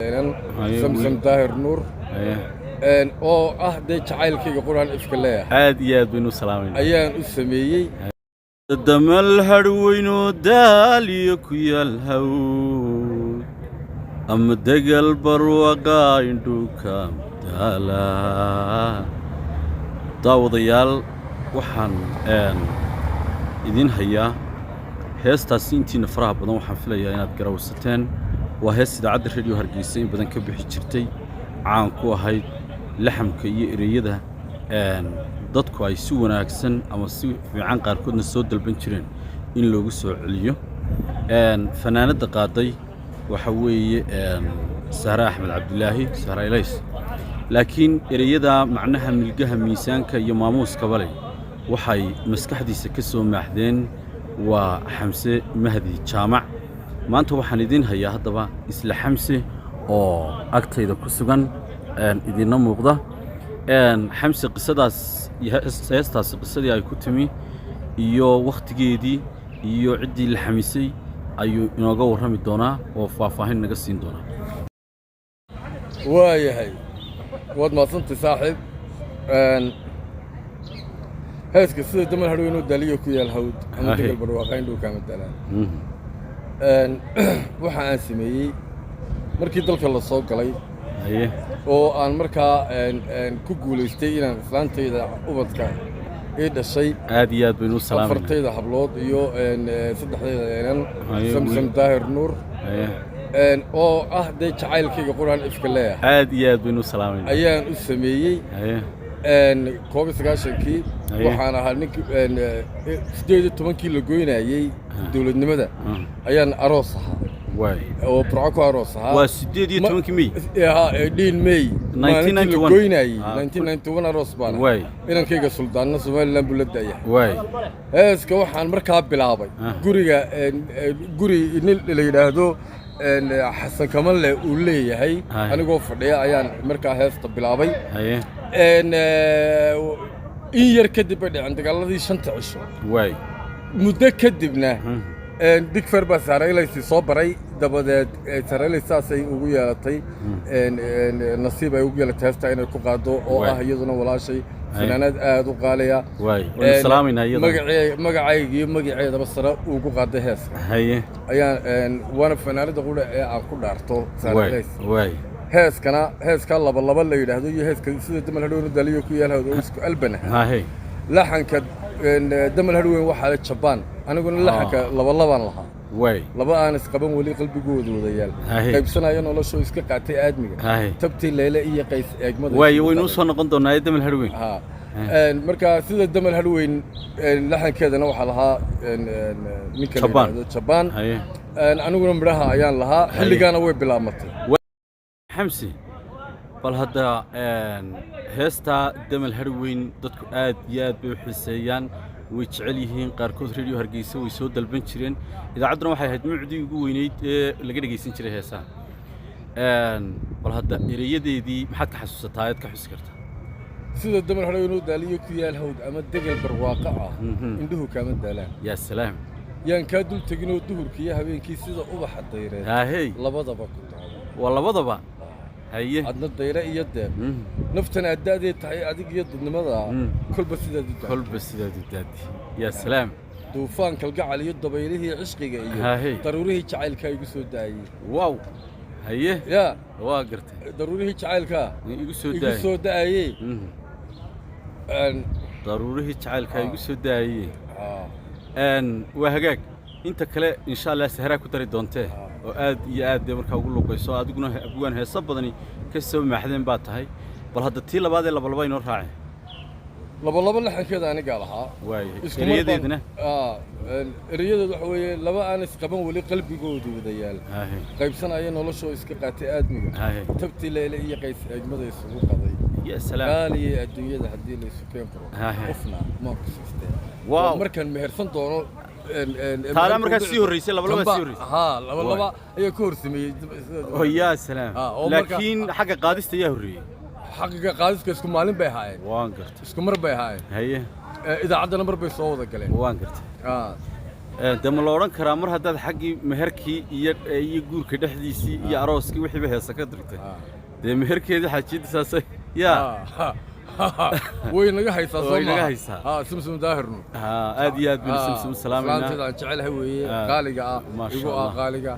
سمسم داهر نور oo day jacaylkayga quraan ifka leeyahay aad iyo aad baynu salaamaynaa ayaan u sameeyay damal harweyno daaliyo ku yaal hawd ama dagal barwaqa indhuka daala daawadayaal waxaan idin hayaa heestaasi intiina faraha badan waxaan filayaa inaad garawsateen waa hees idaacadda radio Hargeysa in badan ka bixi jirtay caan ku ahayd laxamka iyo ereyada dadku ay si wanaagsan ama si fiican qaarkoodna soo dalban jireen in loogu soo celiyo fanaanada qaaday waxa weeye Sahra Axmed Cabdilaahi Sahra Ilays laakiin ereyada macnaha milgaha miisaanka iyo maamuuska bale waxay maskaxdiisa ka soo maaxdeen waa Xamse Mahdi Jaamac maanta waxaan idin hayaa hadaba isla Xamse oo agtayda ku sugan idina muuqda Xamse qisadaas heestaas qisadii ay ku timi iyo waqtigeedii iyo cidii la xamisay ayuu inooga warrami doonaa oo faahfaahin naga siin doonaa waayahay wad maasanta saaxiib heeska sida damal harweyno daaliyo ku yaal hawd ama degal barwaaqo indhuka ma dalaan waxa aan sameeyay markii dalka la soo galay oo aan markaa ku guuleystay inaan islaantayda ubadka ee dhashay aad iyo aad baynu salaamaynaa afartayda hablood iyo saddexdayda eenan Samsam Daahir Nuur oo day jacaylkayga quraan ifka leeyahay aad iyo aad baynu salaamaynaa ayaan u sameeyay koob sagaashankii waxaan ahaa ninkii 18 la goynayay dawladnimada ayaan aroos ahaa oo Burco aroos ahaa waa 18 May Dean May 1991 goynayay 1991 aroos baan inankayga suldaanna Soomaaliland buu la daayay heeska waxaan markaa bilaabay guri nin la yiraahdo Xasan Kamalle uu leeyahay anigoo fadhiya ayaan markaa heesta bilaabay in yar kadib ay dhaceen dagaaladii 5 cisho muddo kadibna digfar baa Sahra Ilays soo baray dabadeed Sahra Ilays saasay ugu yeelatay nasiib ay ugu yeelatay heesta inay ku qaado oo iyaduna walaashay fanaanad aad u qaaliya salaamaynaa iyada magacayga iyo magaceedaba sare ugu qaaday heeska ayaan wana fanaanada qura ee aan ku dhaarto Sahra Ilays heeska laba la yiraahdo iyo heeska sida damal harweyno daaliyo ku yaal hawd oo isku albana laxanka damal harweyn waxa la Japan aniguna laxanka laba lahaa laba aan isqaban wali qalbigooda wadayaal qaybsanayo nolosho iska qaatay aadmiga tabtii leele iyo qays eegmada waynu soo noqon doonaa damal harweyn marka sida damal harweyn laxankeedana waxa lahaa ninka Japan aniguna midhaha ayaan lahaa xilligaana way bilaabmatay Xamse bal hadda heesta damal harweyn dadku aad iyo aad bay u xiiseeyaan way jecel yihiin qaarkood radio Hargeysa way soo dalban jireen idaacadduna waxay ahayd mucdii ugu weynayd ee laga dhageysan jiray heesaha bal hadda erayadeedii maxaad ka xasuusataa aad ka xusi kartaa sida damal harweyno daaliyo ku yaal hawd ama degal barwaaqo indhuhu kama daalaan yaa salaam yaan ka dul taginoo duhurkii habeenkii sida ubaxa dayreed labadaba ku taalo waa labadaba haye adna dayra iyo deeb naftan aadaadee tahay adig iyo dadnimada kolba sidaad yaa salaam duufaan kalgacal iyo dabaylihii cishqiga iyo daruurihii jacaylka igu soo daayay wow haye ya waa gartay daruurihii jacaylka igu soo daayay daruurihii jacaylka igu soo daayay waa hagaag inta kale insha Allah Sahra ku dari doonte oo aad iyo aad markaa ugu luqayso adiguna abwaan heesa badani ka soo maaxdeen baa tahay bal hadda tii labaad ee laba inoo raacay laba laxankeeda aniga lahaa eriyadeedna eriyadeedu waxa weeye laba aan isqaban wali qalbigooda wadayaal qaybsanayo nolosho iska qaatay aadmiga tabtii leele iyo qays eegmada isugu qaday ya salaam qaaliye adduunyada hadii la isu keen karo qofna ma ku sisteen markan mehersan doono taala markaa sii horeysay laba sii horeysay laba ayaa ku horsameeyay oo yaa salaam laakiin xagga qaadista ayaa horeeyay xagga qaadiska isku maalin bay ahaayeen waan gartay isku mar bay ahaayeen haye idaacadana mar bay soo wada galeen waan gartay dee ma la odhan karaa mar haddaad xaggii meherkii iyo guurka dhexdiisii iyo arooskii wixiiba heesa ka dirtay dee meherkeedii xaajiyadda saasay yaa way naga haysaa soo way naga haysaa simsim daahirnu aad iyo aad baan simsim salaamayna aan jecelahay weeye qaaliga ah igu qaaliga